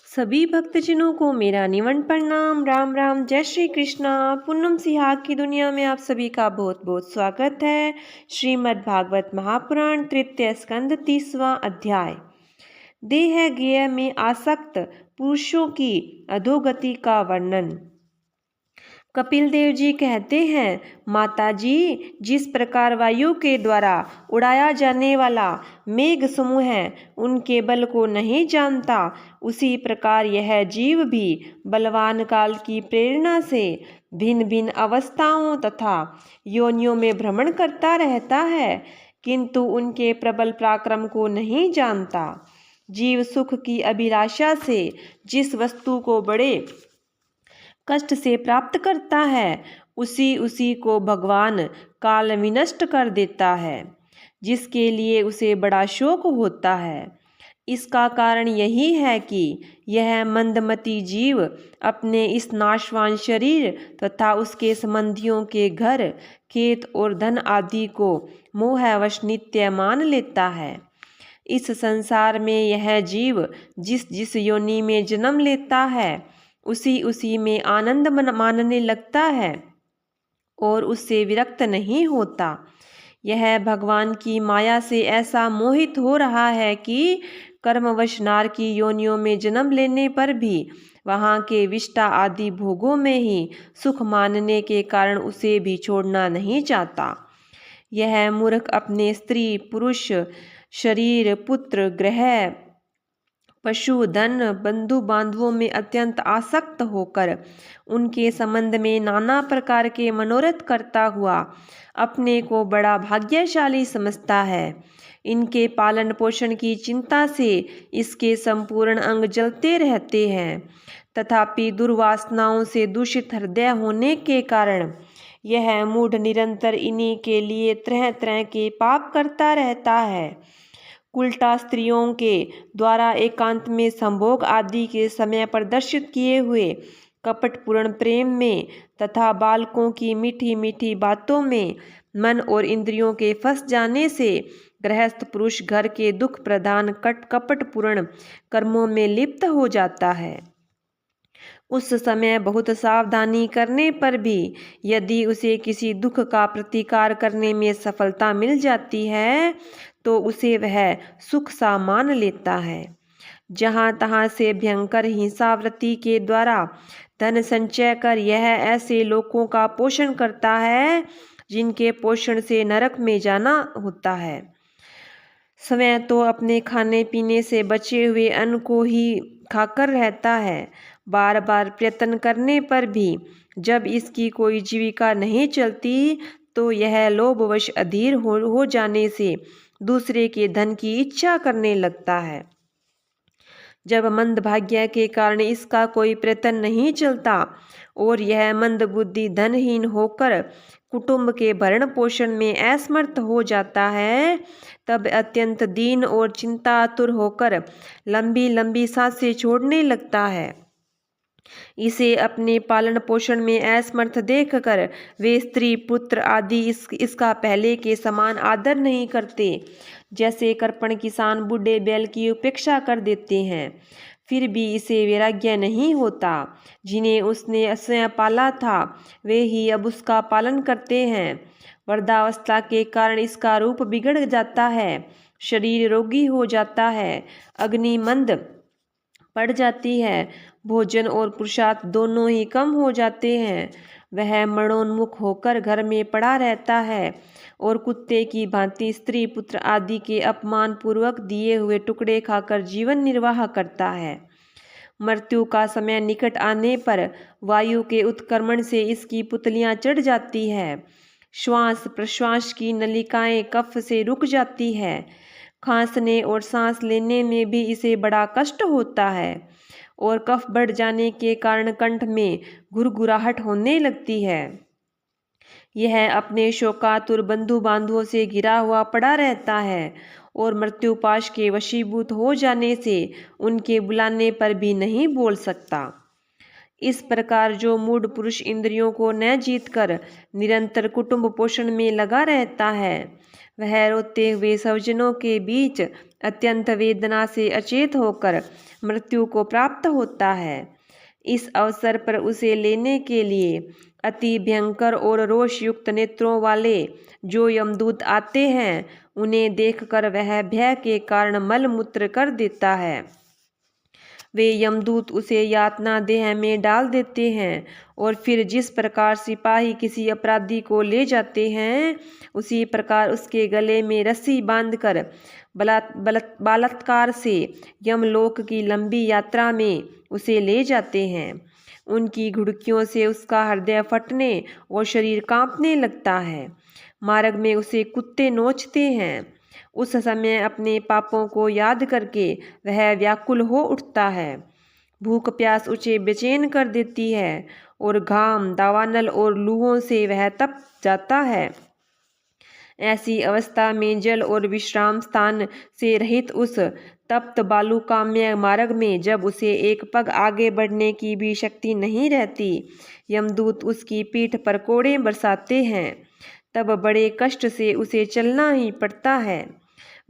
सभी भक्तजनों को मेरा निवन प्रणाम। राम राम, जय श्री कृष्णा। पूनम सिहाग की दुनिया में आप सभी का बहुत बहुत स्वागत है। श्रीमद् भागवत महापुराण तृतीय स्कंद 30वां अध्याय। देह गेय में आसक्त पुरुषों की अधोगति का वर्णन। कपिल देव जी कहते हैं, माता जी, जिस प्रकार वायु के द्वारा उड़ाया जाने वाला मेघ समूह है उनके बल को नहीं जानता, उसी प्रकार यह जीव भी बलवान काल की प्रेरणा से भिन्न भिन्न अवस्थाओं तथा योनियों में भ्रमण करता रहता है, किंतु उनके प्रबल पराक्रम को नहीं जानता। जीव सुख की अभिलाषा से जिस वस्तु को बड़े कष्ट से प्राप्त करता है, उसी उसी को भगवान काल विनष्ट कर देता है, जिसके लिए उसे बड़ा शोक होता है। इसका कारण यही है कि यह मंदमती जीव अपने इस नाशवान शरीर तथा उसके संबंधियों के घर, खेत और धन आदि को मोहवश नित्य मान लेता है। इस संसार में यह जीव जिस जिस योनि में जन्म लेता है, उसी उसी में आनंद मानने लगता है और उससे विरक्त नहीं होता। यह भगवान की माया से ऐसा मोहित हो रहा है कि कर्मवश नार की योनियों में जन्म लेने पर भी वहाँ के विष्टा आदि भोगों में ही सुख मानने के कारण उसे भी छोड़ना नहीं चाहता। यह मूर्ख अपने स्त्री पुरुष शरीर पुत्र ग्रह पशु धन बंधु बांधवों में अत्यंत आसक्त होकर उनके संबंध में नाना प्रकार के मनोरथ करता हुआ अपने को बड़ा भाग्यशाली समझता है। इनके पालन पोषण की चिंता से इसके संपूर्ण अंग जलते रहते हैं, तथापि दुर्वासनाओं से दूषित हृदय होने के कारण यह मूढ़ निरंतर इन्हीं के लिए तरह तरह के पाप करता रहता है। उल्टा स्त्रियों के द्वारा एकांत में संभोग आदि के समय प्रदर्शित किए हुए कपटपूर्ण प्रेम में तथा बालकों की मीठी मीठी बातों में मन और इंद्रियों के फंस जाने से गृहस्थ पुरुष घर के दुख प्रधान कपटपूर्ण कर्मों में लिप्त हो जाता है। उस समय बहुत सावधानी करने पर भी यदि उसे किसी दुख का प्रतिकार करने में सफलता मिल जाती है तो उसे वह सुख सा मान लेता है। जहाँ तहाँ से भयंकर हिंसावृत्ति के द्वारा धन संचय कर यह ऐसे लोगों का पोषण करता है जिनके पोषण से नरक में जाना होता है। स्वयं तो अपने खाने पीने से बचे हुए अन्न को ही खाकर रहता है। बार बार प्रयत्न करने पर भी जब इसकी कोई जीविका नहीं चलती तो यह लोभवश अधीर हो जाने से दूसरे के धन की इच्छा करने लगता है। जब मंद भाग्य के कारण इसका कोई प्रयत्न नहीं चलता और यह मंद बुद्धि धनहीन होकर कुटुंब के भरण पोषण में असमर्थ हो जाता है, तब अत्यंत दीन और चिंतातुर होकर लंबी लंबी सांसें छोड़ने लगता है। इसे अपने पालन पोषण में असमर्थ देखकर वे स्त्री पुत्र आदि इसका पहले के समान आदर नहीं करते। जैसे कृपण किसान बूढ़े बैल की उपेक्षा कर देते हैं, फिर भी इसे वैराग्य नहीं होता। जिन्हें उसने स्वयं पाला था वे ही अब उसका पालन करते हैं। वृद्धावस्था के कारण इसका रूप बिगड़ जाता है, शरीर रोगी हो जाता है, अग्नि मंद पड़ जाती है, भोजन और पुरुषार्थ दोनों ही कम हो जाते हैं। वह मरणोन्मुख होकर घर में पड़ा रहता है और कुत्ते की भांति स्त्री पुत्र आदि के अपमान पूर्वक दिए हुए टुकड़े खाकर जीवन निर्वाह करता है। मृत्यु का समय निकट आने पर वायु के उत्क्रमण से इसकी पुतलियां चढ़ जाती है। श्वास प्रश्वास की नलिकाएं कफ से रुक जाती है। खांसने और सांस लेने में भी इसे बड़ा कष्ट होता है और कफ बढ़ जाने के कारण कंठ में गुरगुराहट होने लगती है। यह अपने शोकातुर बंधु बांधवों से घिरा हुआ पड़ा रहता है और मृत्युपाश के वशीभूत हो जाने से उनके बुलाने पर भी नहीं बोल सकता। इस प्रकार जो मूढ़ पुरुष इंद्रियों को न जीतकर निरंतर कुटुंब पोषण में लगा रहता है, वह रोते हुए स्वजनों के बीच अत्यंत वेदना से अचेत होकर मृत्यु को प्राप्त होता है। इस अवसर पर उसे लेने के लिए अति भयंकर और रोषयुक्त नेत्रों वाले जो यमदूत आते हैं, उन्हें देखकर वह भय के कारण मलमूत्र कर देता है। वे यमदूत उसे यातना देह में डाल देते हैं और फिर जिस प्रकार सिपाही किसी अपराधी को ले जाते हैं, उसी प्रकार उसके गले में रस्सी बांधकर बलात्कार से यमलोक की लंबी यात्रा में उसे ले जाते हैं। उनकी घुड़कियों से उसका हृदय फटने और शरीर कांपने लगता है। मार्ग में उसे कुत्ते नोचते हैं। उस समय अपने पापों को याद करके वह व्याकुल हो उठता है। भूख प्यास उसे बेचैन कर देती है और घाम, दावानल और लूहों से वह तप जाता है। ऐसी अवस्था में जल और विश्राम स्थान से रहित उस तप्त बालुकामय मार्ग में जब उसे एक पग आगे बढ़ने की भी शक्ति नहीं रहती, यमदूत उसकी पीठ पर कोड़े बरसाते हैं। तब बड़े कष्ट से उसे चलना ही पड़ता है।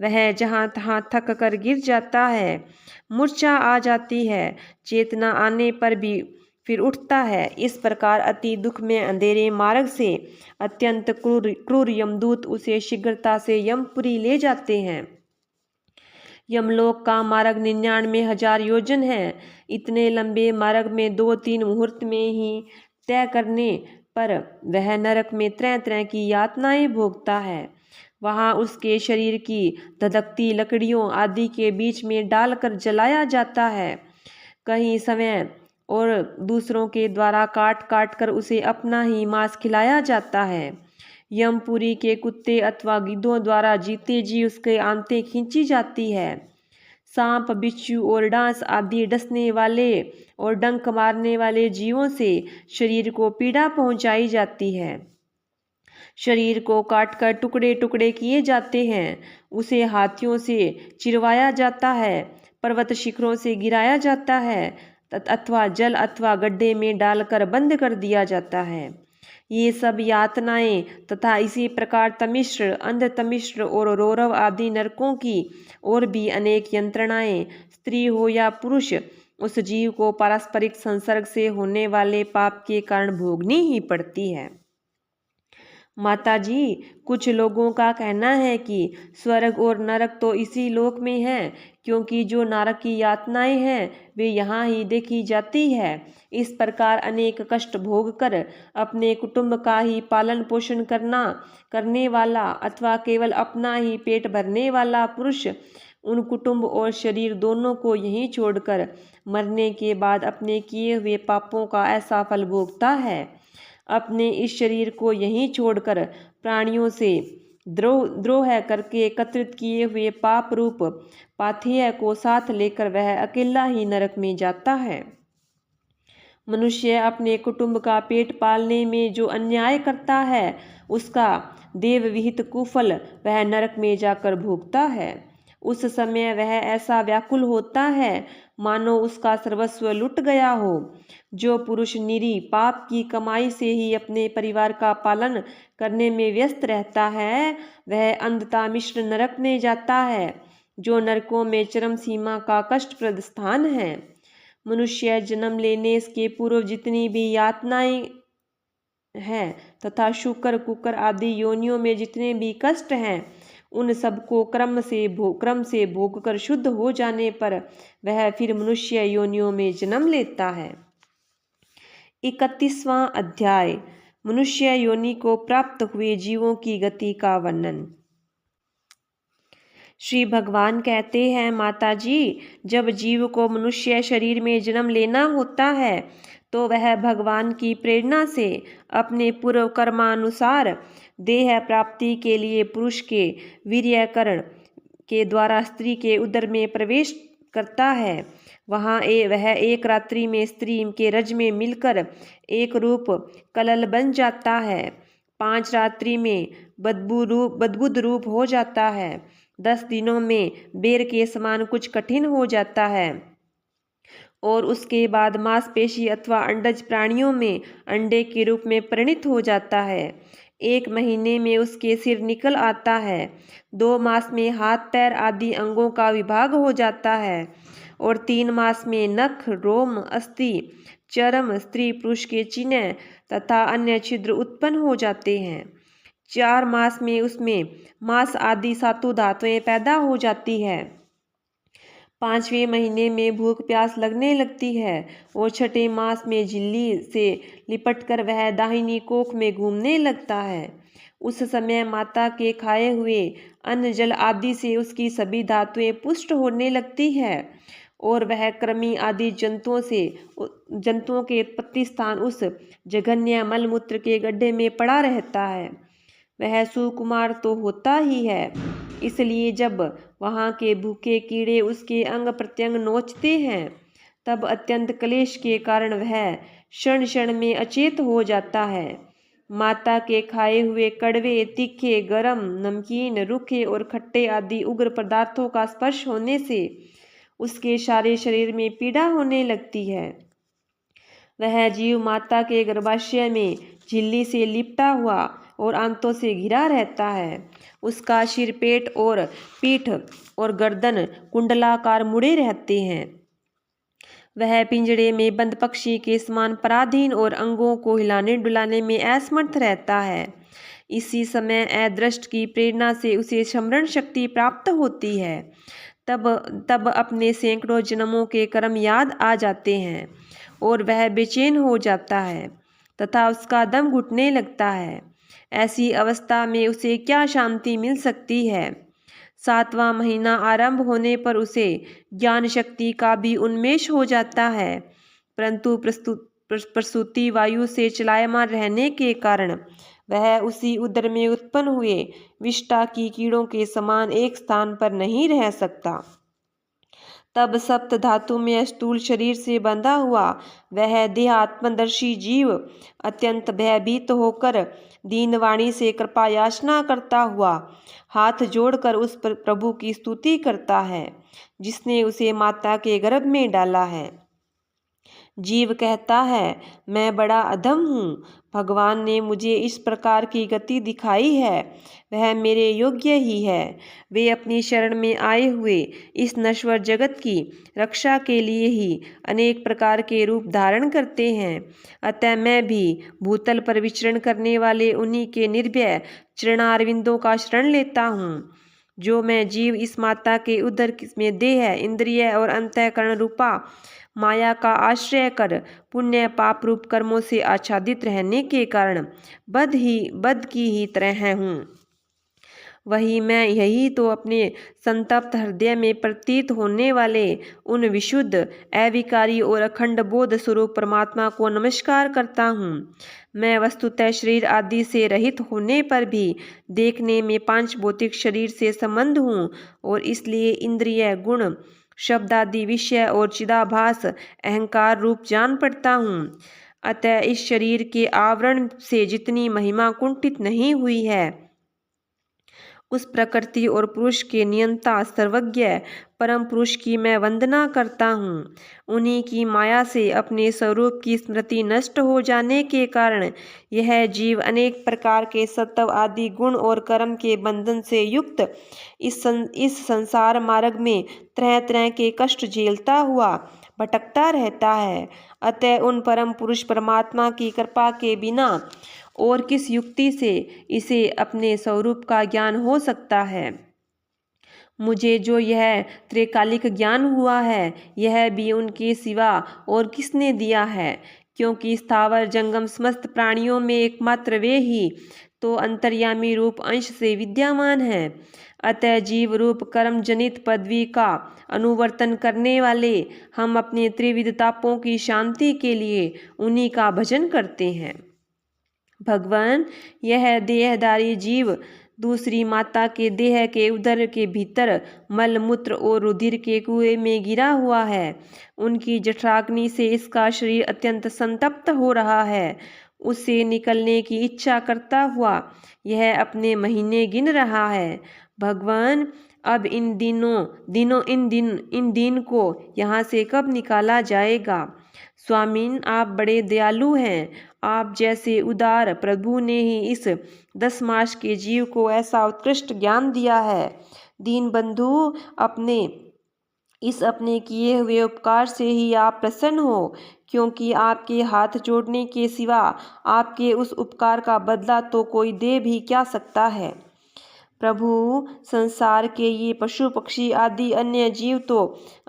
वह जहाँ तहाँ थक कर गिर जाता है, मूर्छा आ जाती है, चेतना आने पर भी फिर उठता है। इस प्रकार अति दुख में अंधेरे मार्ग से अत्यंत क्रूर यमदूत उसे शीघ्रता से यमपुरी ले जाते हैं। यमलोक का मार्ग 99,000 योजन है। इतने लंबे मार्ग में 2-3 मुहूर्त में ही तय करने पर वह नरक में तरह तरह की यातनाएं भोगता है। वहाँ उसके शरीर की धधकती लकड़ियों आदि के बीच में डालकर जलाया जाता है। कहीं समय और दूसरों के द्वारा काट काट कर उसे अपना ही मांस खिलाया जाता है। यमपुरी के कुत्ते अथवा गिद्धों द्वारा जीते जी उसके आंतें खींची जाती है। सांप, बिच्छू और डांस आदि डसने वाले और डंक मारने वाले जीवों से शरीर को पीड़ा पहुंचाई जाती है। शरीर को काटकर टुकड़े टुकड़े किए जाते हैं। उसे हाथियों से चिरवाया जाता है, पर्वत शिखरों से गिराया जाता है अथवा जल अथवा गड्ढे में डालकर बंद कर दिया जाता है। ये सब यातनाएं तथा इसी प्रकार तमिश्र, अंधतमिश्र और रौरव आदि नरकों की और भी अनेक यंत्रणाएं स्त्री हो या पुरुष उस जीव को पारस्परिक संसर्ग से होने वाले पाप के कारण भोगनी ही पड़ती है। माताजी, कुछ लोगों का कहना है कि स्वर्ग और नरक तो इसी लोक में है, क्योंकि जो नरक की यातनाएं हैं वे यहाँ ही देखी जाती है। इस प्रकार अनेक कष्ट भोग कर अपने कुटुंब का ही पालन पोषण करने वाला अथवा केवल अपना ही पेट भरने वाला पुरुष उन कुटुंब और शरीर दोनों को यहीं छोड़कर मरने के बाद अपने किए हुए पापों का ऐसा फल भोगता है। अपने इस शरीर को यहीं छोड़कर प्राणियों से द्रोह करके एकत्रित किए हुए पाप रूप पाथेय को साथ लेकर वह अकेला ही नरक में जाता है। मनुष्य अपने कुटुंब का पेट पालने में जो अन्याय करता है, उसका देव विहित कुफल वह नरक में जाकर भोगता है। उस समय वह ऐसा व्याकुल होता है मानो उसका सर्वस्व लुट गया हो। जो पुरुष निरी पाप की कमाई से ही अपने परिवार का पालन करने में व्यस्त रहता है, वह अंधता मिश्र नरक में जाता है, जो नरकों में चरम सीमा का कष्टप्रद स्थान है। मनुष्य जन्म लेने के पूर्व जितनी भी यातनाएं हैं तथा शुकर, कुकर आदि योनियों में जितने भी कष्ट हैं, उन सबको क्रम से भोग कर शुद्ध हो जाने पर वह फिर मनुष्य योनियों में जन्म लेता है। 31वां अध्याय मनुष्य योनि को प्राप्त हुए जीवों की गति का वर्णन। श्री भगवान कहते हैं, माता जी, जब जीव को मनुष्य शरीर में जन्म लेना होता है तो वह भगवान की प्रेरणा से अपने पूर्व कर्मानुसार देह प्राप्ति के लिए पुरुष के वीर्यकरण के द्वारा स्त्री के उदर में प्रवेश करता है। वहाँ वह एक रात्रि में स्त्री के रज में मिलकर एक रूप कलल बन जाता है। 5 रात्रि में बद्बुद रूप हो जाता है। 10 दिनों में बेर के समान कुछ कठिन हो जाता है और उसके बाद मांसपेशी अथवा अंडज प्राणियों में अंडे के रूप में परिणित हो जाता है। 1 महीने में उसके सिर निकल आता है। 2 मास में हाथ पैर आदि अंगों का विभाग हो जाता है और 3 मास में नख, रोम, अस्थि, चर्म, स्त्री पुरुष के चिन्ह तथा अन्य छिद्र उत्पन्न हो जाते हैं। 4 मास में उसमें मांस आदि सातों धातुएं पैदा हो जाती है। 5वें महीने में भूख प्यास लगने लगती है और 6ठे मास में झिल्ली से लिपटकर वह दाहिनी कोख में घूमने लगता है। उस समय माता के खाए हुए अन्न जल आदि से उसकी सभी धातुएं पुष्ट होने लगती है और वह कृमि आदि जंतुओं के उत्पत्ति स्थान उस जघन्य मलमूत्र के गड्ढे में पड़ा रहता है। वह सुकुमार तो होता ही है, इसलिए जब वहाँ के भूखे कीड़े उसके अंग प्रत्यंग नोचते हैं तब अत्यंत क्लेश के कारण वह क्षण क्षण में अचेत हो जाता है। माता के खाए हुए कड़वे, तीखे, गरम, नमकीन, रूखे और खट्टे आदि उग्र पदार्थों का स्पर्श होने से उसके सारे शरीर में पीड़ा होने लगती है। वह जीव माता के गर्भाशय में झिल्ली से लिपटा हुआ और आंतों से घिरा रहता है। उसका सिर, पेट और पीठ और गर्दन कुंडलाकार मुड़े रहते हैं। वह पिंजड़े में बंद पक्षी के समान पराधीन और अंगों को हिलाने डुलाने में असमर्थ रहता है। इसी समय अदृष्ट की प्रेरणा से उसे स्मरण शक्ति प्राप्त होती है। तब अपने सैकड़ों जन्मों के कर्म याद आ जाते हैं और वह बेचैन हो जाता है तथा उसका दम घुटने लगता है। ऐसी अवस्था में उसे क्या शांति मिल सकती है। 7वां महीना आरंभ होने पर उसे ज्ञान शक्ति का भी उन्मेष हो जाता है, परंतु प्रसूति वायु से चलायमान रहने के कारण वह उसी उदर में उत्पन्न हुए विष्ठा की कीड़ों के समान एक स्थान पर नहीं रह सकता। तब सप्त धातु में स्थूल शरीर से बंधा हुआ वह देहात्मदर्शी जीव अत्यंत भयभीत होकर दीनवाणी से कृपा याचना करता हुआ हाथ जोड़कर उस प्रभु की स्तुति करता है जिसने उसे माता के गर्भ में डाला है। जीव कहता है, मैं बड़ा अधम हूँ, भगवान ने मुझे इस प्रकार की गति दिखाई है, वह मेरे योग्य ही है। वे अपनी शरण में आए हुए इस नश्वर जगत की रक्षा के लिए ही अनेक प्रकार के रूप धारण करते हैं। अतः मैं भी भूतल पर विचरण करने वाले उन्हीं के निर्भय चरणारविंदों का शरण लेता हूँ। जो मैं जीव इस माता के उदर में देह, इंद्रिय और अंतःकरण रूपा माया का आश्रय कर पुण्य पाप रूप कर्मों से आच्छादित रहने के कारण बद की ही तरह हूँ, वही मैं यही तो अपने संतप्त हृदय में प्रतीत होने वाले उन विशुद्ध, अविकारी और अखंड बोध स्वरूप परमात्मा को नमस्कार करता हूँ। मैं वस्तुतः शरीर आदि से रहित होने पर भी देखने में 5 भौतिक शरीर से संबंध हूँ और इसलिए इंद्रिय, गुण, शब्द आदि विषय और चिदाभास अहंकार रूप जान पड़ता हूँ। अतः इस शरीर के आवरण से जितनी महिमा कुंठित नहीं हुई है, उस प्रकृति और पुरुष के नियंता सर्वज्ञ परम पुरुष की मैं वंदना करता हूँ। उन्हीं की माया से अपने स्वरूप की स्मृति नष्ट हो जाने के कारण यह जीव अनेक प्रकार के सत्व आदि गुण और कर्म के बंधन से युक्त इस संसार मार्ग में तरह तरह के कष्ट झेलता हुआ भटकता रहता है। अतः उन परम पुरुष परमात्मा की कृपा के बिना और किस युक्ति से इसे अपने स्वरूप का ज्ञान हो सकता है। मुझे जो यह त्रिकालिक ज्ञान हुआ है, यह भी उनके सिवा और किसने दिया है, क्योंकि स्थावर जंगम समस्त प्राणियों में एकमात्र वे ही तो अंतर्यामी रूप अंश से विद्यमान है। अतः जीव रूप कर्म जनित पदवी का अनुवर्तन करने वाले हम अपने त्रिविध तापों की शांति के लिए उन्हीं का भजन करते हैं। भगवान, यह देहधारी जीव दूसरी माता के देह के उदर के भीतर मल मूत्र और रुधिर के कुएं में गिरा हुआ है। उनकी जठराग्नि से इसका शरीर अत्यंत संतप्त हो रहा है। उससे निकलने की इच्छा करता हुआ यह अपने महीने गिन रहा है। भगवान, अब इन दिन को यहाँ से कब निकाला जाएगा। स्वामीन, आप बड़े दयालु हैं। आप जैसे उदार प्रभु ने ही इस 10 मास के जीव को ऐसा उत्कृष्ट ज्ञान दिया है। दीन बंधु, अपने किए हुए उपकार से ही आप प्रसन्न हो, क्योंकि आपके हाथ जोड़ने के सिवा आपके उस उपकार का बदला तो कोई दे भी क्या सकता है। प्रभु, संसार के ये पशु पक्षी आदि अन्य जीव तो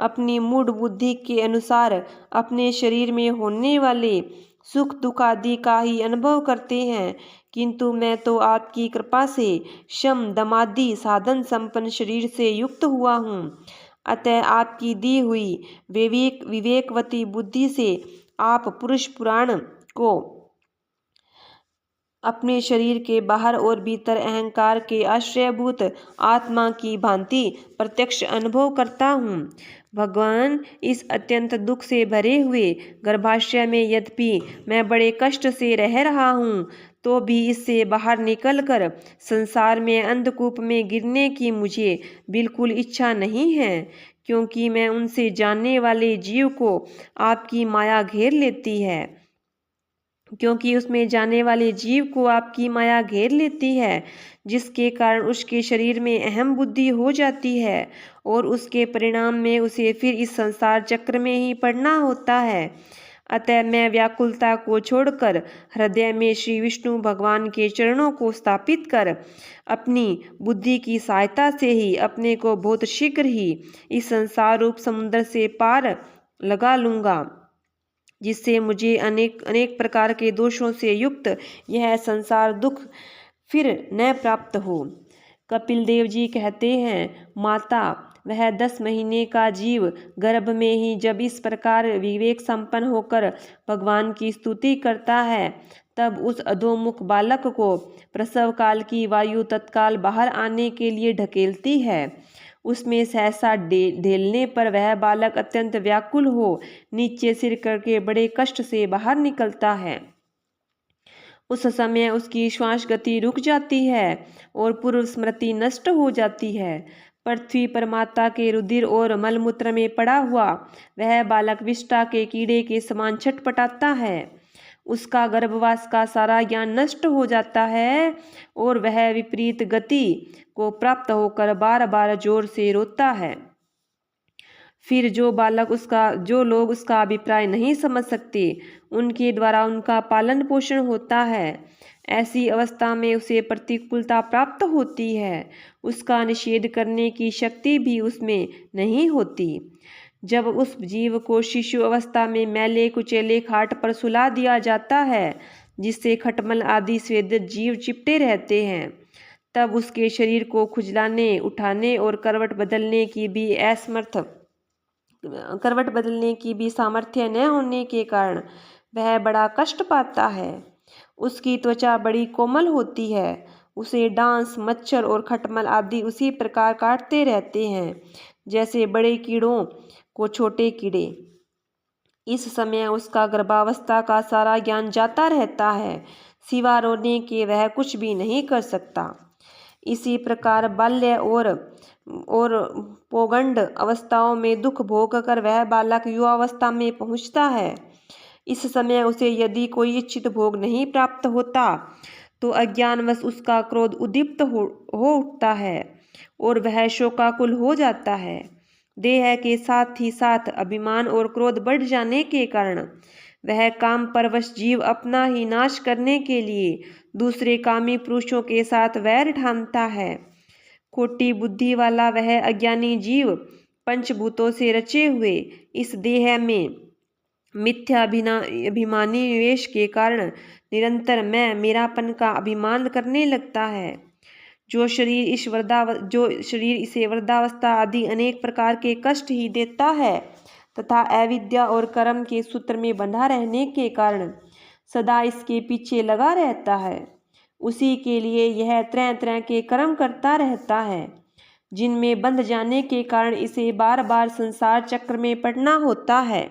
अपनी मूढ़ बुद्धि के अनुसार अपने शरीर में होने वाले सुख दुख आदि का ही अनुभव करते हैं, किंतु मैं तो आपकी कृपा से शम दमादि साधन संपन्न शरीर से युक्त हुआ हूँ। अतः आपकी दी हुई विवेकवती बुद्धि से आप पुरुष पुराण को अपने शरीर के बाहर और भीतर अहंकार के आश्रयभूत आत्मा की भांति प्रत्यक्ष अनुभव करता हूँ। भगवान, इस अत्यंत दुख से भरे हुए गर्भाशय में यद्यपि मैं बड़े कष्ट से रह रहा हूँ, तो भी इससे बाहर निकलकर संसार में अंधकूप में गिरने की मुझे बिल्कुल इच्छा नहीं है, क्योंकि मैं उनसे जानने वाले जीव को आपकी माया घेर लेती है। जिसके कारण उसके शरीर में अहम बुद्धि हो जाती है और उसके परिणाम में उसे फिर इस संसार चक्र में ही पड़ना होता है। अतः मैं व्याकुलता को छोड़कर हृदय में श्री विष्णु भगवान के चरणों को स्थापित कर अपनी बुद्धि की सहायता से ही अपने को बहुत शीघ्र ही इस संसार रूप समुद्र से पार लगा लूँगा, जिससे मुझे अनेक प्रकार के दोषों से युक्त यह संसार दुख फिर न प्राप्त हो। कपिल देव जी कहते हैं, माता, वह 10 महीने का जीव गर्भ में ही जब इस प्रकार विवेक संपन्न होकर भगवान की स्तुति करता है, तब उस अधोमुख बालक को प्रसव काल की वायु तत्काल बाहर आने के लिए ढकेलती है। उसमें सहसा ढेलने पर वह बालक अत्यंत व्याकुल हो नीचे सिर करके बड़े कष्ट से बाहर निकलता है। उस समय उसकी श्वास गति रुक जाती है और पूर्व स्मृति नष्ट हो जाती है। पृथ्वी पर माता के रुधिर और मलमूत्र में पड़ा हुआ वह बालक विष्ठा के कीड़े के समान छटपटाता है। उसका गर्भवास का सारा ज्ञान नष्ट हो जाता है और वह विपरीत गति को प्राप्त होकर बार बार जोर से रोता है। फिर जो लोग उसका अभिप्राय नहीं समझ सकते, उनके द्वारा उनका पालन पोषण होता है। ऐसी अवस्था में उसे प्रतिकूलता प्राप्त होती है। उसका निषेध करने की शक्ति भी उसमें नहीं होती। जब उस जीव को शिशु अवस्था में मैले कुचेले खाट पर सुला दिया जाता है, जिससे खटमल आदि स्वेदित जीव चिपटे रहते हैं, तब उसके शरीर को खुजलाने, उठाने और करवट बदलने की भी सामर्थ्य न होने के कारण वह बड़ा कष्ट पाता है। उसकी त्वचा बड़ी कोमल होती है। उसे डांस, मच्छर और खटमल आदि उसी प्रकार काटते रहते हैं जैसे बड़े कीड़ों को छोटे कीड़े। इस समय उसका गर्भावस्था का सारा ज्ञान जाता रहता है, सिवा रोने के वह कुछ भी नहीं कर सकता। इसी प्रकार बाल्य और पौगंड अवस्थाओं में दुख भोग कर वह बालक युवावस्था में पहुँचता है। इस समय उसे यदि कोई इच्छित भोग नहीं प्राप्त होता, तो अज्ञानवश उसका क्रोध उद्दीप्त हो उठता है और वह शोकाकुल हो जाता है। देह के साथ ही साथ अभिमान और क्रोध बढ़ जाने के कारण वह काम परवश जीव अपना ही नाश करने के लिए दूसरे कामी पुरुषों के साथ वैर ठानता है। खोटी बुद्धि वाला वह अज्ञानी जीव पंचभूतों से रचे हुए इस देह में मिथ्या अभिमानी निवेश के कारण निरंतर मैं मेरापन का अभिमान करने लगता है। जो शरीर इसे वृद्धावस्था आदि अनेक प्रकार के कष्ट ही देता है तथा अविद्या और कर्म के सूत्र में बंधा रहने के कारण सदा इसके पीछे लगा रहता है, उसी के लिए यह तरह तरह के कर्म करता रहता है, जिनमें बंध जाने के कारण इसे बार बार संसार चक्र में पड़ना होता है।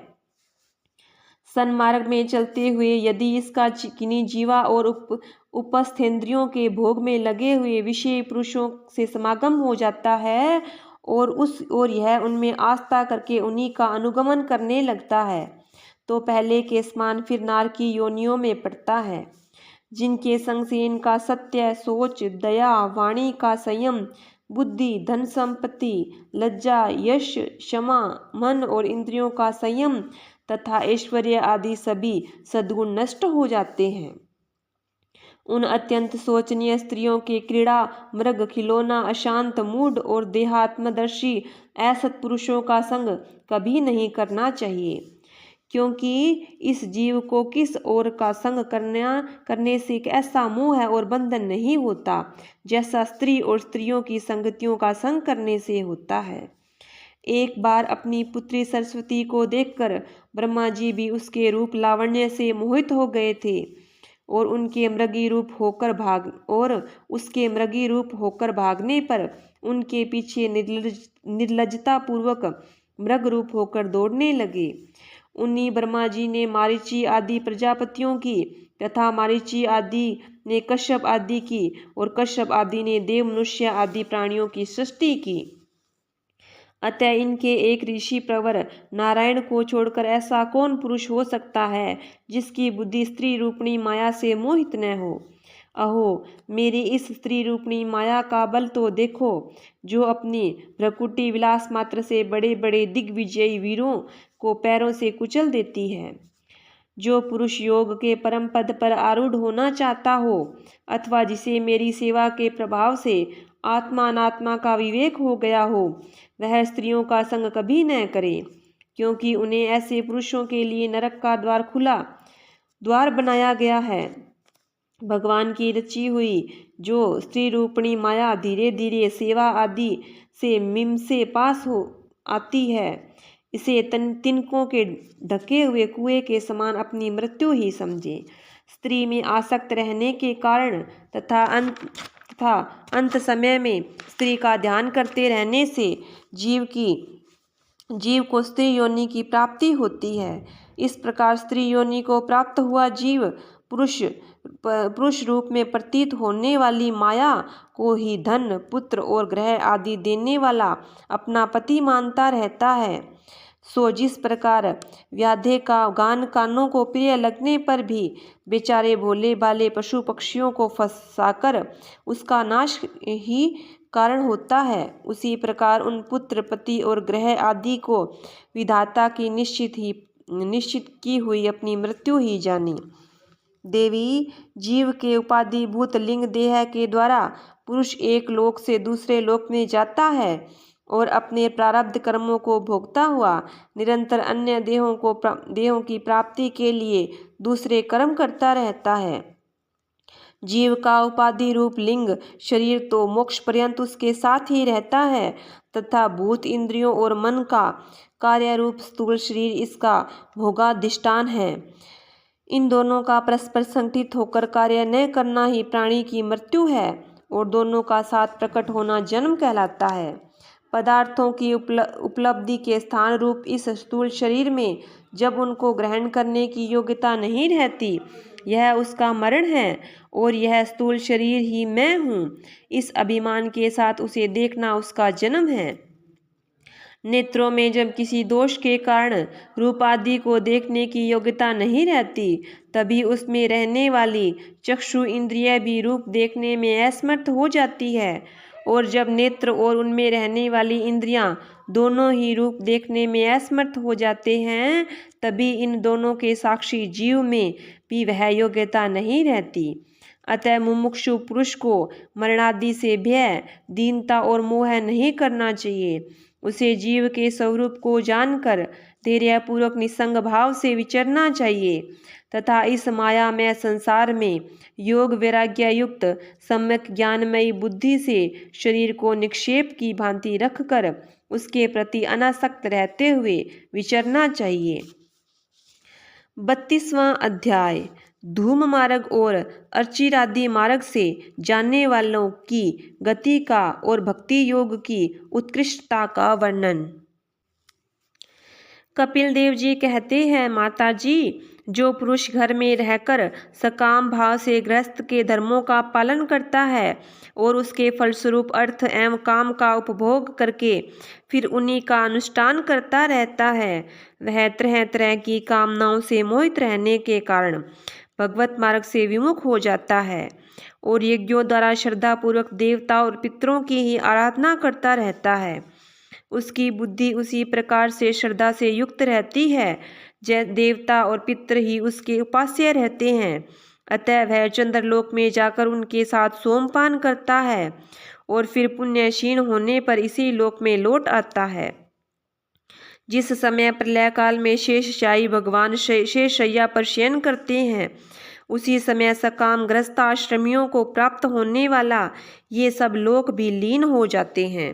सन्मार्ग में चलते हुए यदि इसका किन्हीं जीवा और उपस्थेंद्रियों के भोग में लगे हुए विषय पुरुषों से समागम हो जाता है और यह उनमें आस्था करके उन्हीं का अनुगमन करने लगता है, तो पहले के समान फिर नार की योनियों में पड़ता है, जिनके संग से इनका सत्य, सोच, दया, वाणी का संयम, बुद्धि, धन संपत्ति, लज्जा, यश, क्षमा, मन और इंद्रियों का संयम तथा ऐश्वर्य आदि सभी सद्गुण नष्ट हो जाते हैं। उन अत्यंत शोचनीय स्त्रियों के क्रीड़ा, मृग, खिलौना, अशांत, मूढ़ और देहात्मदर्शी असत पुरुषों का संग कभी नहीं करना चाहिए, क्योंकि इस जीव को किस और का संग करने से एक ऐसा मोह और बंधन नहीं होता जैसा स्त्री और स्त्रियों की संगतियों का संग करने से होता है। एक बार अपनी पुत्री सरस्वती को देखकर ब्रह्मा जी भी उसके रूप लावण्य से मोहित हो गए थे और उसके मृगी रूप होकर भागने पर उनके पीछे निर्लज्जता पूर्वक मृग रूप होकर दौड़ने लगे। उन्हीं ब्रह्मा जी ने मारीची आदि प्रजापतियों की तथा मारीची आदि ने कश्यप आदि की और कश्यप आदि ने देव, मनुष्य आदि प्राणियों की सृष्टि की। अतः इनके एक ऋषि प्रवर नारायण को छोड़कर ऐसा कौन पुरुष हो सकता है जिसकी बुद्धि स्त्री रूपणी माया से मोहित न हो। अहो, मेरी इस स्त्री रूपणी माया का बल तो देखो, जो अपनी भ्रकुटी विलास मात्र से बड़े बड़े दिग्विजयी वीरों को पैरों से कुचल देती है। जो पुरुष योग के परम पद पर आरूढ़ होना चाहता हो अथवा जिसे मेरी सेवा के प्रभाव से आत्मा अनात्मा का विवेक हो गया हो, वह स्त्रियों का संग कभी न करे, क्योंकि उन्हें ऐसे पुरुषों के लिए नरक का द्वार बनाया गया है। भगवान की रची हुई जो स्त्री रूपणी माया धीरे धीरे सेवा आदि से मिम से पास हो आती है, इसे तिनकों के ढके हुए कुएं के समान अपनी मृत्यु ही समझे। स्त्री में आसक्त रहने के कारण तथा अंत समय में स्त्री का ध्यान करते रहने से जीव को स्त्री योनि की प्राप्ति होती है। इस प्रकार स्त्री योनि को प्राप्त हुआ जीव पुरुष रूप में प्रतीत होने वाली माया को ही धन, पुत्र और ग्रह आदि देने वाला अपना पति मानता रहता है। सो जिस प्रकार व्याधे का गान कानों को प्रिय लगने पर भी बेचारे भोले भाले पशु पक्षियों को फंसाकर उसका नाश ही कारण होता है, उसी प्रकार उन पुत्र, पति और ग्रह आदि को विधाता की निश्चित की हुई अपनी मृत्यु ही जानी। देवी, जीव के उपाधिभूत लिंग देह के द्वारा पुरुष एक लोक से दूसरे लोक में जाता है और अपने प्रारब्ध कर्मों को भोगता हुआ निरंतर अन्य देहों की प्राप्ति के लिए दूसरे कर्म करता रहता है। जीव का उपाधि रूप लिंग शरीर तो मोक्ष पर्यंत उसके साथ ही रहता है तथा भूत, इंद्रियों और मन का कार्य रूप स्थूल शरीर इसका भोगाधिष्ठान है। इन दोनों का परस्पर संगठित होकर कार्य न करना ही प्राणी की मृत्यु है और दोनों का साथ प्रकट होना जन्म कहलाता है। पदार्थों की उपलब्धि के स्थान रूप इस स्थूल शरीर में जब उनको ग्रहण करने की योग्यता नहीं रहती, यह उसका मरण है और यह स्थूल शरीर ही मैं हूँ, इस अभिमान के साथ उसे देखना उसका जन्म है। नेत्रों में जब किसी दोष के कारण रूप आदि को देखने की योग्यता नहीं रहती, तभी उसमें रहने वाली चक्षु इंद्रिय भी रूप देखने में असमर्थ हो जाती है और जब नेत्र और उनमें रहने वाली इंद्रियां दोनों ही रूप देखने में असमर्थ हो जाते हैं, तभी इन दोनों के साक्षी जीव में भी वह योग्यता नहीं रहती। अतः मुमुक्षु पुरुष को मरणादि से भय, दीनता और मोह नहीं करना चाहिए। उसे जीव के स्वरूप को जानकर धैर्यपूर्वक निसंग भाव से विचरना चाहिए तथा इस मायामय संसार में योग वैराग्य युक्त सम्यक ज्ञानमयी बुद्धि से शरीर को निक्षेप की भांति रखकर उसके प्रति अनासक्त रहते हुए विचरना चाहिए। 32वां अध्याय धूम मार्ग और अर्चिरादि मार्ग से जाने वालों की गति का और भक्ति योग की उत्कृष्टता का वर्णन। कपिल देव जी कहते हैं, माता जी, जो पुरुष घर में रहकर सकाम भाव से गृहस्थ के धर्मों का पालन करता है और उसके फलस्वरूप अर्थ एवं काम का उपभोग करके फिर उन्हीं का अनुष्ठान करता रहता है, वह तरह तरह की कामनाओं से मोहित रहने के कारण भगवत मार्ग से विमुख हो जाता है और यज्ञों द्वारा श्रद्धापूर्वक देवता और पितरों की ही आराधना करता रहता है। उसकी बुद्धि उसी प्रकार से श्रद्धा से युक्त रहती है जैसे देवता और पितृ ही उसके उपास्य रहते हैं। अतः वह चंद्रलोक में जाकर उनके साथ सोमपान करता है और फिर पुण्य क्षीण होने पर इसी लोक में लौट आता है। जिस समय प्रलय काल में शेषशायी भगवान शेषशय्या पर शयन करते हैं, उसी समय सकाम गृहस्थाश्रमियों को प्राप्त होने वाला ये सब लोक भी लीन हो जाते हैं।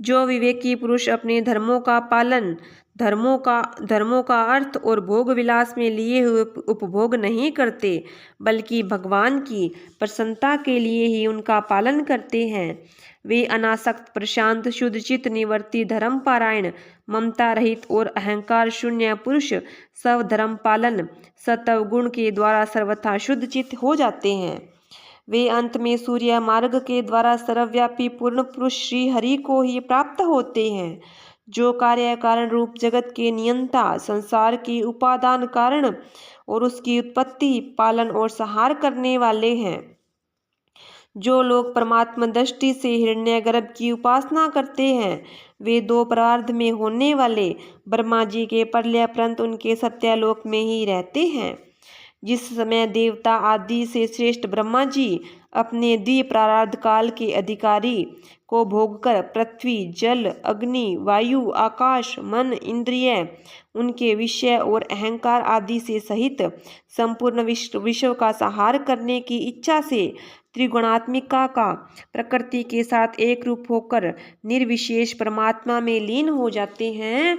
जो विवेकी पुरुष अपने धर्मों का पालन, धर्मों का अर्थ और भोग विलास में लिए हुए उपभोग नहीं करते, बल्कि भगवान की प्रसन्नता के लिए ही उनका पालन करते हैं, वे अनासक्त, प्रशांत, शुद्ध चित्त, निवर्ती, धर्म पारायण, ममता रहित और अहंकार शून्य पुरुष सब धर्म पालन सत्व गुण के द्वारा सर्वथा शुद्ध चित्त हो जाते हैं। वे अंत में सूर्य मार्ग के द्वारा सर्वव्यापी पूर्ण पुरुष श्री हरि को ही प्राप्त होते हैं, जो कार्य कारण रूप जगत के नियंता, संसार के उपादान कारण और उसकी उत्पत्ति, पालन और संहार करने वाले हैं। जो लोग परमात्मा दृष्टि से हिरण्यगर्भ की उपासना करते हैं, वे दो प्रार्ध में होने वाले ब्रह्मा जी के प्रलयोपरांत उनके सत्यलोक में ही रहते हैं। जिस समय देवता आदि से श्रेष्ठ ब्रह्मा जी अपने द्विप्रारब्ध काल के अधिकारी को भोगकर पृथ्वी, जल, अग्नि, वायु, आकाश, मन, इंद्रिय, उनके विषय और अहंकार आदि से सहित संपूर्ण विश्व का संहार करने की इच्छा से त्रिगुणात्मिका का प्रकृति के साथ एक रूप होकर निर्विशेष परमात्मा में लीन हो जाते हैं,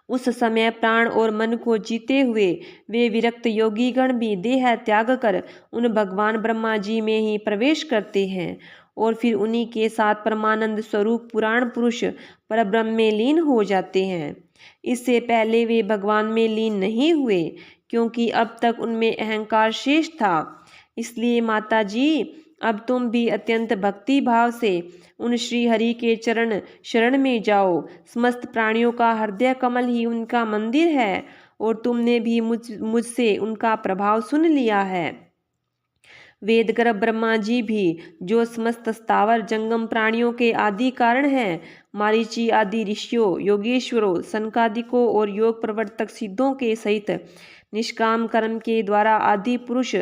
उस समय प्राण और मन को जीते हुए वे विरक्त योगीगण भी देह त्याग कर उन भगवान ब्रह्मा जी में ही प्रवेश करते हैं और फिर उन्हीं के साथ परमानंद स्वरूप पुराण पुरुष परब्रह्म में लीन हो जाते हैं। इससे पहले वे भगवान में लीन नहीं हुए, क्योंकि अब तक उनमें अहंकार शेष था। इसलिए माता जी, अब तुम भी अत्यंत भक्ति भाव से उन श्री हरि के चरण शरण में जाओ। समस्त प्राणियों का हृदय कमल ही उनका मंदिर है और तुमने भी मुझसे उनका प्रभाव सुन लिया है। वेद गर्भ ब्रह्मा जी भी, जो समस्त स्थावर जंगम प्राणियों के आदि कारण हैं, मारीची आदि ऋषियों, योगेश्वरों, सनकादिकों और योग प्रवर्तक सिद्धों के सहित निष्काम कर्म के द्वारा आदि पुरुष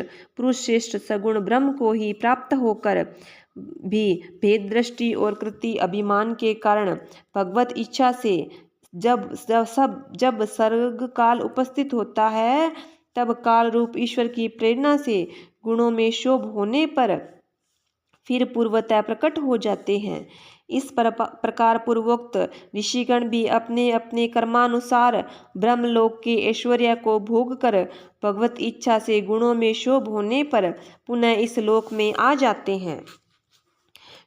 श्रेष्ठ सगुण ब्रह्म को ही प्राप्त होकर भी भेद दृष्टि और कृति अभिमान के कारण भगवत इच्छा से जब सर्ग काल उपस्थित होता है, तब काल रूप ईश्वर की प्रेरणा से गुणों में शोभ होने पर फिर पूर्वतः प्रकट हो जाते हैं। इस प्रकार पूर्वोक्त ऋषिगण भी अपने अपने कर्मानुसार ब्रह्मलोक के ऐश्वर्य को भोग कर भगवत इच्छा से गुणों में शोभ होने पर पुनः इस लोक में आ जाते हैं।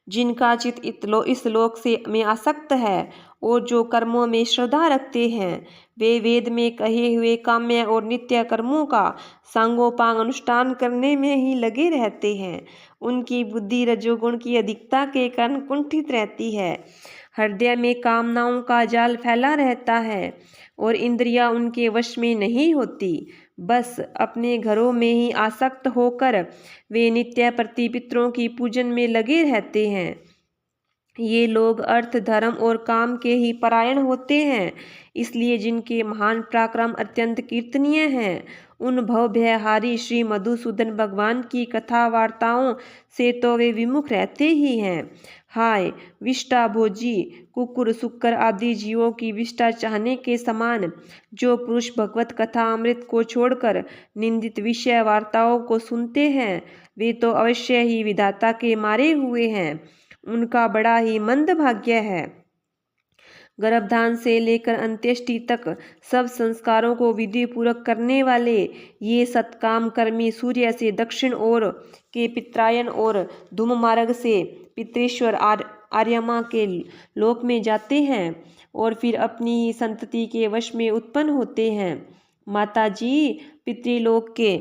जिनका चित्त इस लोक से में आसक्त है और जो कर्मों में श्रद्धा रखते हैं, वे वेद में कहे हुए काम्य और नित्य कर्मों का सांगोपांग अनुष्ठान करने में ही लगे रहते हैं। उनकी बुद्धि रजोगुण की अधिकता के कारण कुंठित रहती है, हृदय में कामनाओं का जाल फैला रहता है और इंद्रियां उनके वश में नहीं होती। बस अपने घरों में ही आसक्त होकर वे नित्य प्रति पितरों की पूजन में लगे रहते हैं। ये लोग अर्थ, धर्म और काम के ही परायण होते हैं। इसलिए जिनके महान पराक्रम अत्यंत कीर्तनीय हैं, उन भवभयहारी श्री मधुसूदन भगवान की कथा वार्ताओं से तो वे विमुख रहते ही हैं। हाय विष्टा भोजी, कुकुर, सुक्कर आदि जीवों की विष्टा चाहने के समान जो पुरुष भगवत कथा अमृत को छोड़कर निंदित विषय वार्ताओं को सुनते हैं, वे तो अवश्य ही विधाता के मारे हुए हैं। उनका बड़ा ही मंद भाग्य है। गर्भधान से लेकर अंत्येष्टि तक सब संस्कारों को विधि पूर्वक करने वाले ये सत्काम कर्मी सूर्य से दक्षिण ओर के पित्रायन और धूम मार्ग से पितृश्वर आर्यमा के लोक में जाते हैं और फिर अपनी ही संतति के वश में उत्पन्न होते हैं। माता जी, पितृलोक के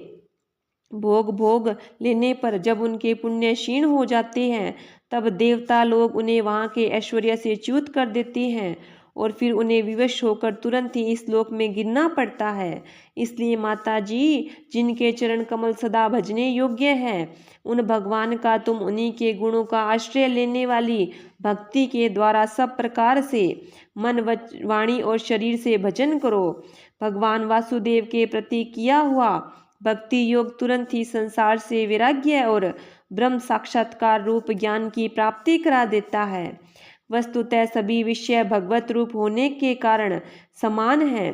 भोग लेने पर जब उनके पुण्य क्षीण हो जाते हैं तब देवता लोग उन्हें वहाँ के ऐश्वर्य से च्युत कर देते हैं और फिर उन्हें विवश होकर तुरंत ही इस लोक में गिरना पड़ता है। इसलिए माता जी, जिनके चरण कमल सदा भजने योग्य है, उन भगवान का तुम उन्हीं के गुणों का आश्रय लेने वाली भक्ति के द्वारा सब प्रकार से मन वाणी और शरीर से भजन करो। भगवान वासुदेव के प्रति किया हुआ भक्ति योग तुरंत ही संसार से वैराग्य और ब्रह्म साक्षात्कार रूप ज्ञान की प्राप्ति करा देता है। वस्तुतः सभी विषय भगवत रूप होने के कारण समान हैं।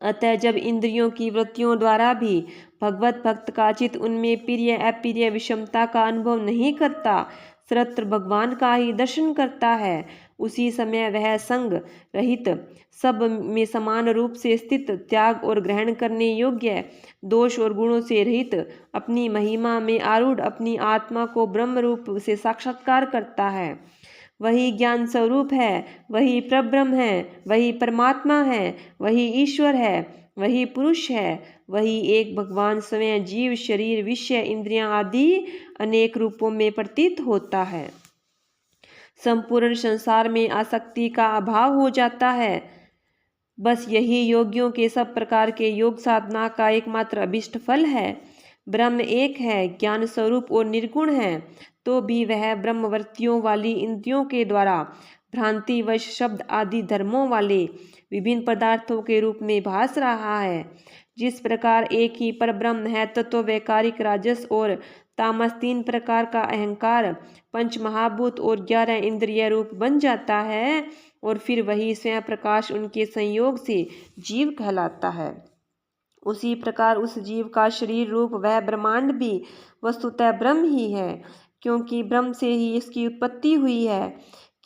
अतः जब इंद्रियों की वृत्तियों द्वारा भी भगवत भक्त का चित्त उनमें प्रिय अप्रिय विषमता का अनुभव नहीं करता, सर्वत्र भगवान का ही दर्शन करता है, उसी समय वह संग रहित, सब में समान रूप से स्थित, त्याग और ग्रहण करने योग्य, दोष और गुणों से रहित, अपनी महिमा में आरूढ़ अपनी आत्मा को ब्रह्म रूप से साक्षात्कार करता है। वही ज्ञान स्वरूप है, वही परब्रह्म है, वही परमात्मा है, वही ईश्वर है, वही पुरुष है, वही एक भगवान स्वयं जीव शरीर विषय इंद्रियां आदि अनेक रूपों में प्रतीत होता है। संपूर्ण संसार में आसक्ति का अभाव हो जाता है। बस यही योगियों के सब प्रकार के योग साधना का एकमात्र अभिष्ट फल है। ब्रह्म एक है, ज्ञान स्वरूप और निर्गुण है, तो भी वह ब्रह्मवर्तियों वाली इंद्रियों के द्वारा भ्रांतिवश शब्द आदि धर्मों वाले विभिन्न पदार्थों के रूप में भास रहा है। जिस प्रकार एक ही परब्रह्म है, तत्व वैकारिक राजस और तामस तीन प्रकार का अहंकार पंच महाभूत और 11 इंद्रिय रूप बन जाता है और फिर वही स्वयं प्रकाश उनके संयोग से जीव कहलाता है। उसी प्रकार उस जीव का शरीर रूप वह ब्रह्मांड भी वस्तुतः ब्रह्म ही है, क्योंकि ब्रह्म से ही इसकी उत्पत्ति हुई है।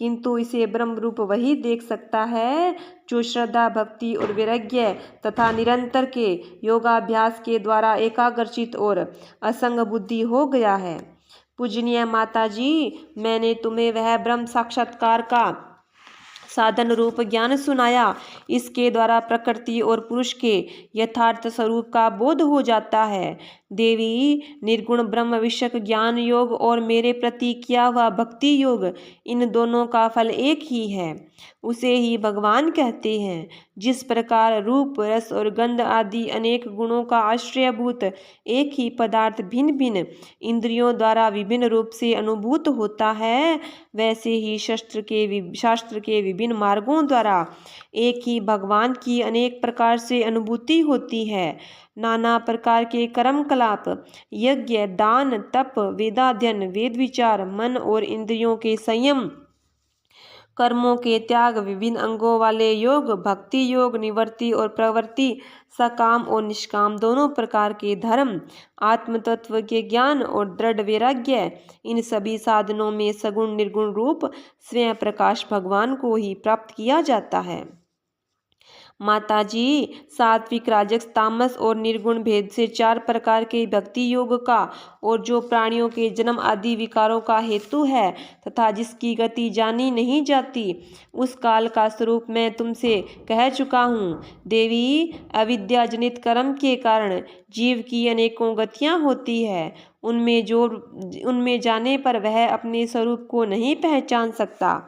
किंतु इसे ब्रह्म रूप वही देख सकता है जो श्रद्धा भक्ति और वैराग्य तथा निरंतर के योगाभ्यास के द्वारा एकाग्रचित और असंग बुद्धि हो गया है। पूजनीय माता जी, मैंने तुम्हें वह ब्रह्म साक्षात्कार का साधन रूप ज्ञान सुनाया। इसके द्वारा प्रकृति और पुरुष के यथार्थ स्वरूप का बोध हो जाता है। देवी, निर्गुण ब्रह्म विषयक ज्ञान योग और मेरे प्रति किया हुआ भक्ति योग, इन दोनों का फल एक ही है, उसे ही भगवान कहते हैं। जिस प्रकार रूप रस और गंध आदि अनेक गुणों का आश्रयभूत एक ही पदार्थ भिन्न भिन्न इंद्रियों द्वारा विभिन्न रूप से अनुभूत होता है, वैसे ही शास्त्र के विभिन्न मार्गों द्वारा एक ही भगवान की अनेक प्रकार से अनुभूति होती है। नाना प्रकार के कर्म कलाप, यज्ञ, दान, तप, वेदाध्ययन, वेद विचार, मन और इंद्रियों के संयम, कर्मों के त्याग, विभिन्न अंगों वाले योग, भक्ति योग, निवृत्ति और प्रवृत्ति, सकाम और निष्काम दोनों प्रकार के धर्म, आत्म तत्व के ज्ञान और दृढ़ वैराग्य, इन सभी साधनों में सगुण निर्गुण रूप स्वयं प्रकाश भगवान को ही प्राप्त किया जाता है। माता जी, सात्विक राजस तामस और निर्गुण भेद से 4 प्रकार के भक्ति योग का और जो प्राणियों के जन्म आदि विकारों का हेतु है तथा जिसकी गति जानी नहीं जाती, उस काल का स्वरूप मैं तुमसे कह चुका हूँ। देवी, अविद्या जनित कर्म के कारण जीव की अनेकों गतियाँ होती है। उनमें जाने पर वह अपने स्वरूप को नहीं पहचान सकता।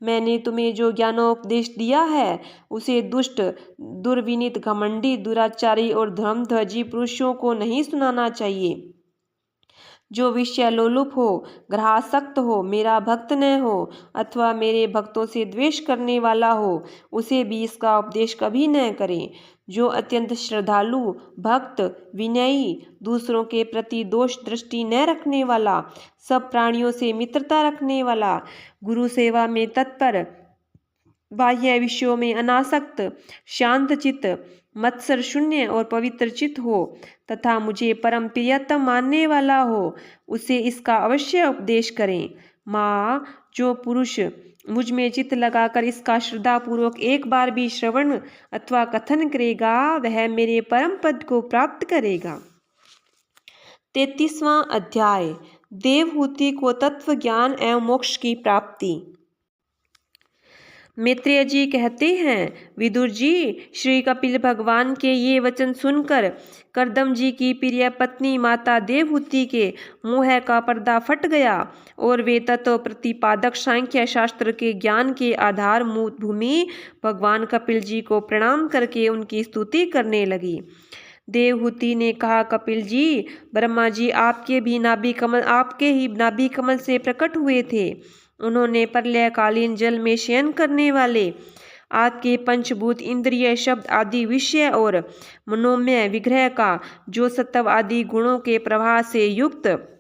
मैंने तुम्हें जो ज्ञानोपदेश दिया है उसे दुष्ट, दुर्विनीत, घमंडी, दुराचारी और धर्मध्वजी पुरुषों को नहीं सुनाना चाहिए। जो विषय लोलुप हो, ग्रहासक्त हो, मेरा भक्त न हो अथवा मेरे भक्तों से द्वेष करने वाला हो, उसे भी इसका उपदेश कभी न करें। जो अत्यंत श्रद्धालु, भक्त, विनयी, दूसरों के प्रति दोष दृष्टि न रखने वाला, सब प्राणियों से मित्रता रखने वाला, गुरु सेवा में तत्पर, बाह्य विषयों में अनासक्त, शांत चित्त, मत्सर शून्य और पवित्र चित्त हो तथा मुझे परम प्रियतम मानने वाला हो, उसे इसका अवश्य उपदेश करें। माँ, जो पुरुष मुझ में चित्त लगाकर इसका श्रद्धापूर्वक एक बार भी श्रवण अथवा कथन करेगा, वह मेरे परम पद को प्राप्त करेगा। 33वां अध्याय। देवहूति को तत्व ज्ञान एवं मोक्ष की प्राप्ति। मैत्रेय जी कहते हैं, विदुर जी, श्री कपिल भगवान के ये वचन सुनकर कर्दम जी की प्रिय पत्नी माता देवहूति के मोह का पर्दा फट गया और वे तत्व प्रतिपादक सांख्य शास्त्र के ज्ञान के आधार भूमि भगवान कपिल जी को प्रणाम करके उनकी स्तुति करने लगी। देवहूति ने कहा, कपिल जी, ब्रह्मा जी आपके ही नाभि कमल से प्रकट हुए थे। उन्होंने प्रलयकालीन जल में शयन करने वाले आपके पंचभूत इंद्रिय शब्द आदि विषय और मनोमय विग्रह का, जो सत्व आदि गुणों के प्रवाह से युक्त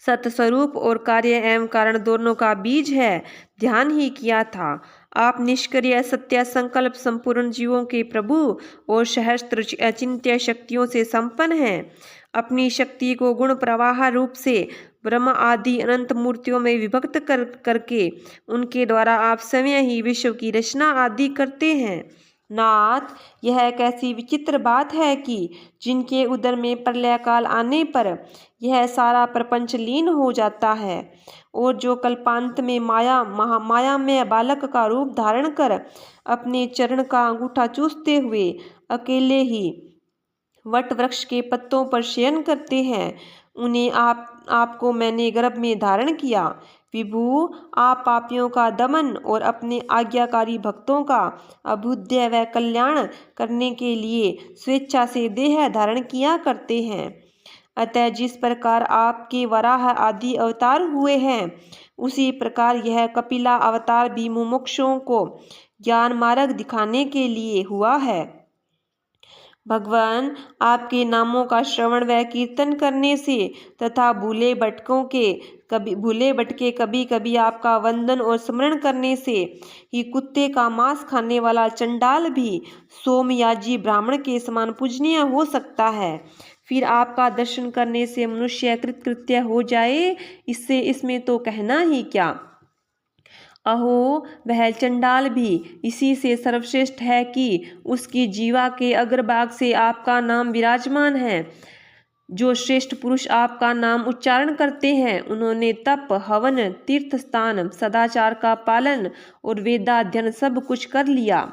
सत्स्वरूप और कार्य एवं कारण दोनों का बीज है, ध्यान ही किया था। आप निष्क्रिय सत्य संकल्प संपूर्ण जीवों के प्रभु और सहस्त्र अचिंत्य शक्तियों से संपन्न हैं। अपनी शक्ति को गुण प्रवाह रूप से ब्रह्म आदि अनंत मूर्तियों में विभक्त करके उनके द्वारा आप स्वयं ही विश्व की रचना आदि करते हैं। नाथ, यह कैसी विचित्र बात है कि जिनके उदर में प्रलय काल आने पर यह सारा प्रपंच लीन हो जाता है और जो कल्पांत में माया में बालक का रूप धारण कर अपने चरण का अंगूठा चूसते हुए अकेले ही वट वृक्ष के पत्तों पर शयन करते हैं, उन्हें आपको मैंने गर्भ में धारण किया। विभु, आप पापियों का दमन और अपने आज्ञाकारी भक्तों का अभ्युदय व कल्याण करने के लिए स्वेच्छा से देह धारण किया करते हैं। अतः जिस प्रकार आपके वराह आदि अवतार हुए हैं, उसी प्रकार यह कपिला अवतार भी मुमुक्षुओं को ज्ञान मार्ग दिखाने के लिए हुआ है। भगवान, आपके नामों का श्रवण व कीर्तन करने से तथा भूले भटके कभी कभी आपका वंदन और स्मरण करने से ही कुत्ते का मांस खाने वाला चंडाल भी सोमयाजी ब्राह्मण के समान पूजनीय हो सकता है। फिर आपका दर्शन करने से मनुष्य कृतकृत्य हो जाए, इसमें तो कहना ही क्या। अहो, वह चंडाल भी इसी से सर्वश्रेष्ठ है कि उसकी जीवा के अग्रभाग से आपका नाम विराजमान है। जो श्रेष्ठ पुरुष आपका नाम उच्चारण करते हैं, उन्होंने तप, हवन, तीर्थ स्थान, सदाचार का पालन और वेदाध्ययन सब कुछ कर लिया।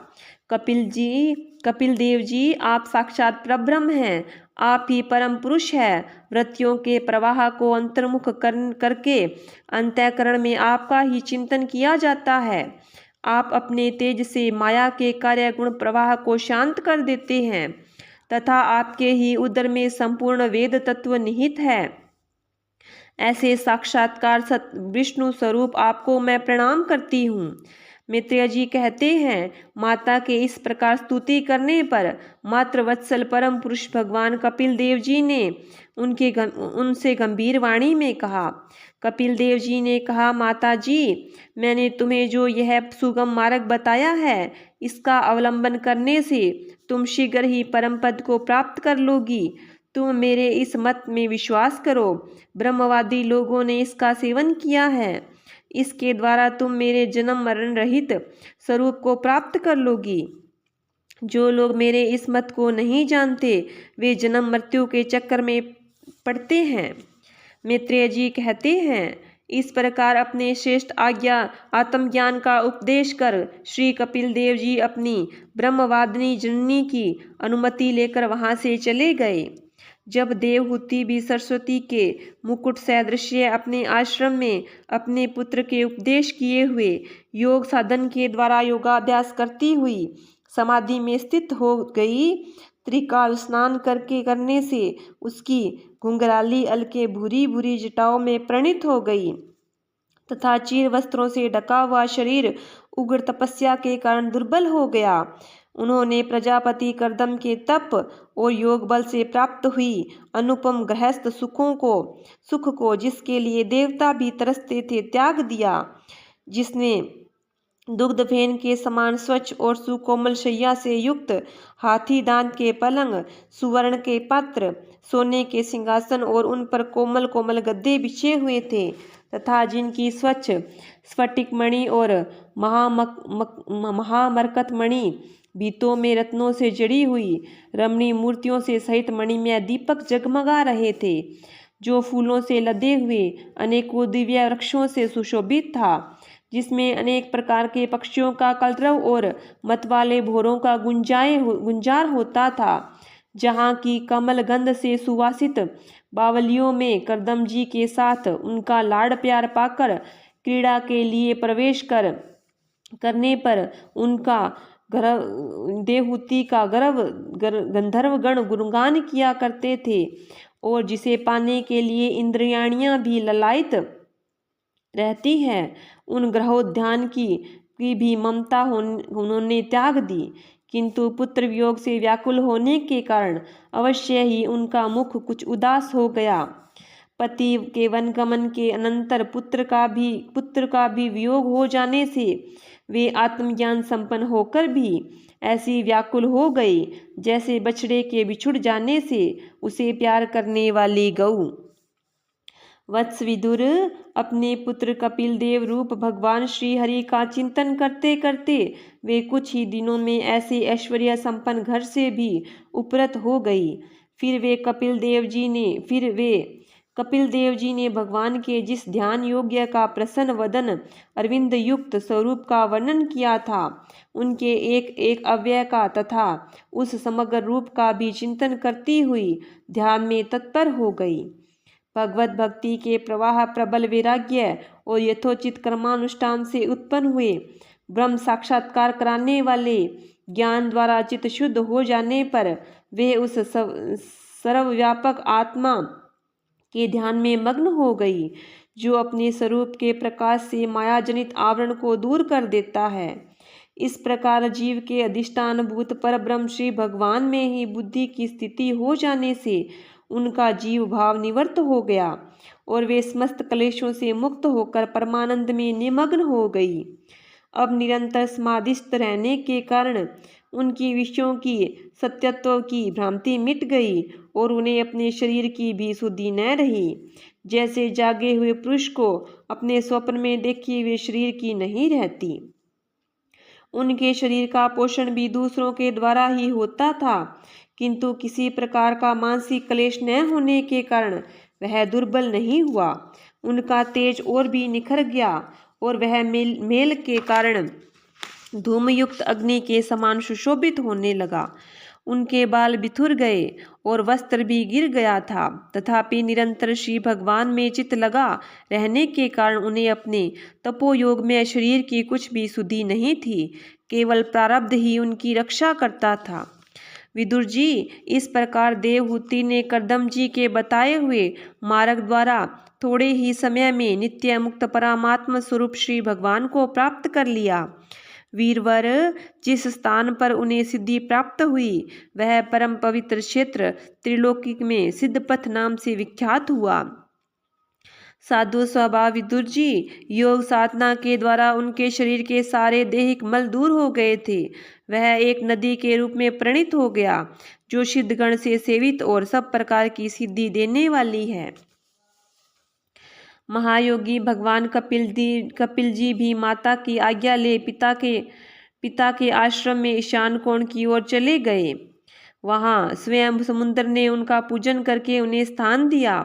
कपिल देव जी, आप साक्षात परब्रह्म हैं। आप ही परम पुरुष है। वृत्तियों के प्रवाह को अंतर्मुख करके अंतःकरण में आपका ही चिंतन किया जाता है। आप अपने तेज से माया के कार्य गुण प्रवाह को शांत कर देते हैं तथा आपके ही उदर में संपूर्ण वेद तत्व निहित है। ऐसे साक्षात्कार विष्णु स्वरूप आपको मैं प्रणाम करती हूँ। मैत्रेय जी कहते हैं, माता के इस प्रकार स्तुति करने पर मात्र वत्सल परम पुरुष भगवान कपिल देव जी ने उनसे गंभीर वाणी में कहा। कपिल देव जी ने कहा, माता जी, मैंने तुम्हें जो यह सुगम मार्ग बताया है, इसका अवलंबन करने से तुम शीघ्र ही परम पद को प्राप्त कर लोगी। तुम मेरे इस मत में विश्वास करो। ब्रह्मवादी लोगों ने इसका सेवन किया है। इसके द्वारा तुम मेरे जन्म मरण रहित स्वरूप को प्राप्त कर लोगी। जो लोग मेरे इस मत को नहीं जानते, वे जन्म मृत्यु के चक्कर में पड़ते हैं। मैत्रेय जी कहते हैं, इस प्रकार अपने श्रेष्ठ आज्ञा आत्मज्ञान का उपदेश कर श्री कपिल देव जी अपनी ब्रह्मवादिनी जननी की अनुमति लेकर वहां से चले गए। जब देवहूति भी सरस्वती के मुकुट सदृश अपने आश्रम में अपने पुत्र के उपदेश किए हुए योग साधन के द्वारा योगाभ्यास करती हुई समाधि में स्थित हो गई, त्रिकाल स्नान करने से उसकी घुंघराली अलके भूरी भूरी जटाओं में प्रणीत हो गई तथा चीर वस्त्रों से ढका हुआ शरीर उग्र तपस्या के कारण दुर्बल हो गया। उन्होंने प्रजापति कर्दम के तप और योग बल से प्राप्त हुई अनुपम गृहस्थ सुख को जिसके लिए देवता भी तरसते थे, त्याग दिया। जिसने दुग्ध फेन के समान स्वच्छ और सुकोमल शैया से युक्त हाथी दांत के पलंग, सुवर्ण के पात्र, सोने के सिंहासन और उन पर कोमल कोमल गद्दे बिछे हुए थे तथा जिनकी स्वच्छ स्फटिक मणि और महामरकत मणि भीतों में रत्नों से जड़ी हुई रमणीय मूर्तियों से सहित मणिमय दीपक जगमगा रहे थे। जो फूलों से लदे हुए अनेकों दिव्य वृक्षों से सुशोभित था, जिसमें अनेक प्रकार के पक्षियों का कलरव और मतवाले भोरों का गुंजार होता था। जहाँ की कमल गंध से सुवासित बावलियों में करदम जी के साथ उनका लाड़ प्यार पाकर क्रीड़ा के लिए प्रवेश करने पर उनका देवहूति का गंधर्वगण गुणगान किया करते थे, और जिसे पाने के लिए इंद्रियाणियां भी ललायित रहती है, उन ग्रहोद्यान की भी ममता उन्होंने त्याग दी। किंतु पुत्र वियोग से व्याकुल होने के कारण अवश्य ही उनका मुख कुछ उदास हो गया। पति के वनगमन के अनंतर पुत्र का भी वियोग हो जाने से वे आत्मज्ञान संपन्न होकर भी ऐसी व्याकुल हो गई जैसे बछड़े के बिछुड़ जाने से उसे प्यार करने वाली गऊ। वत्स विदुर अपने पुत्र कपिल देव रूप भगवान श्री हरि का चिंतन करते करते वे कुछ ही दिनों में ऐसे ऐश्वर्य संपन्न घर से भी उपरत हो गई। फिर वे कपिल देव जी ने भगवान के जिस ध्यान योग्य का प्रसन्न वदन अरविंद युक्त स्वरूप का वर्णन किया था, उनके एक एक अव्यय का तथा उस समग्र रूप का भी चिंतन करती हुई ध्यान में तत्पर हो गई। भगवत भक्ति के प्रवाह, प्रबल वैराग्य और यथोचित कर्मानुष्ठान से उत्पन्न हुए ब्रह्म साक्षात्कार कराने वाले ज्ञान द्वारा चित्त शुद्ध हो जाने पर वे उस सर्वव्यापक आत्मा के ध्यान में मग्न हो गई, जो अपने स्वरूप के प्रकाश से मायाजनित आवरण को दूर कर देता है। इस प्रकार जीव के अधिष्ठान भूत पर ब्रह्म श्री भगवान में ही बुद्धि की स्थिति हो जाने से उनका जीव भाव निवृत्त हो गया और वे समस्त क्लेशों से मुक्त होकर परमानंद में निमग्न हो गई। अब निरंतर समाधिस्थ रहने के कारण उनकी विषयों की सत्यत्व की भ्रांति मिट गई और उन्हें अपने शरीर की भी सुधि न रही। जैसे जागे हुए पुरुष को अपने स्वप्न में देखे हुए शरीर की नहीं रहती। उनके शरीर का पोषण भी दूसरों के द्वारा ही होता था, किंतु किसी प्रकार का मानसिक क्लेश न होने के कारण वह दुर्बल नहीं हुआ। उनका तेज और भी निखर गया और वह मेल के कारण धूमयुक्त अग्नि के समान सुशोभित होने लगा। उनके बाल बिथुर गए और वस्त्र भी गिर गया था, तथापि निरंतर श्री भगवान में चित्त लगा रहने के कारण उन्हें अपने तपोयोग में शरीर की कुछ भी सुधि नहीं थी, केवल प्रारब्ध ही उनकी रक्षा करता था। विदुर जी, इस प्रकार देवहूति ने करदम जी के बताए हुए मार्ग द्वारा थोड़े ही समय में नित्य मुक्त परमात्म स्वरूप श्री भगवान को प्राप्त कर लिया। वीरवर, जिस स्थान पर उन्हें सिद्धि प्राप्त हुई वह परम पवित्र क्षेत्र त्रिलोकी में सिद्धपथ नाम से विख्यात हुआ। साधु स्वभाव विदुर जी, योग साधना के द्वारा उनके शरीर के सारे दैहिक मल दूर हो गए थे। वह एक नदी के रूप में परिणित हो गया, जो सिद्धगण से सेवित और सब प्रकार की सिद्धि देने वाली है। महायोगी भगवान कपिल जी भी माता की आज्ञा ले पिता के आश्रम में ईशान कोण की ओर चले गए। वहां स्वयं समुद्र ने उनका पूजन करके उन्हें स्थान दिया।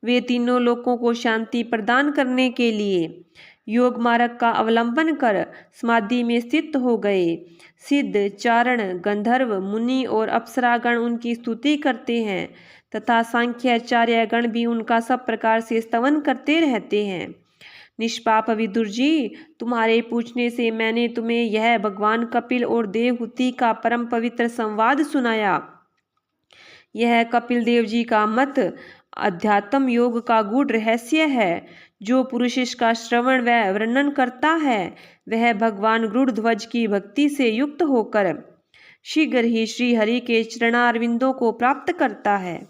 वे तीनों लोकों को शांति प्रदान करने के लिए योग मार्ग का अवलंबन कर समाधि में स्थित हो गए। सिद्ध, चारण, गंधर्व, मुनि और अप्सरागण उनकी स्तुति करते हैं तथा सांख्याचार्य गण भी उनका सब प्रकार से स्तवन करते रहते हैं। निष्पाप विदुर जी, तुम्हारे पूछने से मैंने तुम्हें यह भगवान कपिल और देवहूति का परम पवित्र संवाद सुनाया। यह कपिल देव जी का मत अध्यात्म योग का गूढ़ रहस्य है। जो पुरुष इसका श्रवण व वर्णन करता है वह भगवान गरुड़ध्वज की भक्ति से युक्त होकर शीघ्र ही श्री हरि के चरणारविंदों को प्राप्त करता है।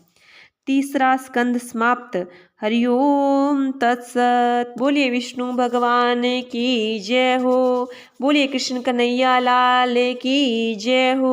तीसरा स्कंद समाप्त। हरिओम तत्सत। बोलिए विष्णु भगवान की जय हो। बोलिए कृष्ण कन्हैया लाल की जय हो।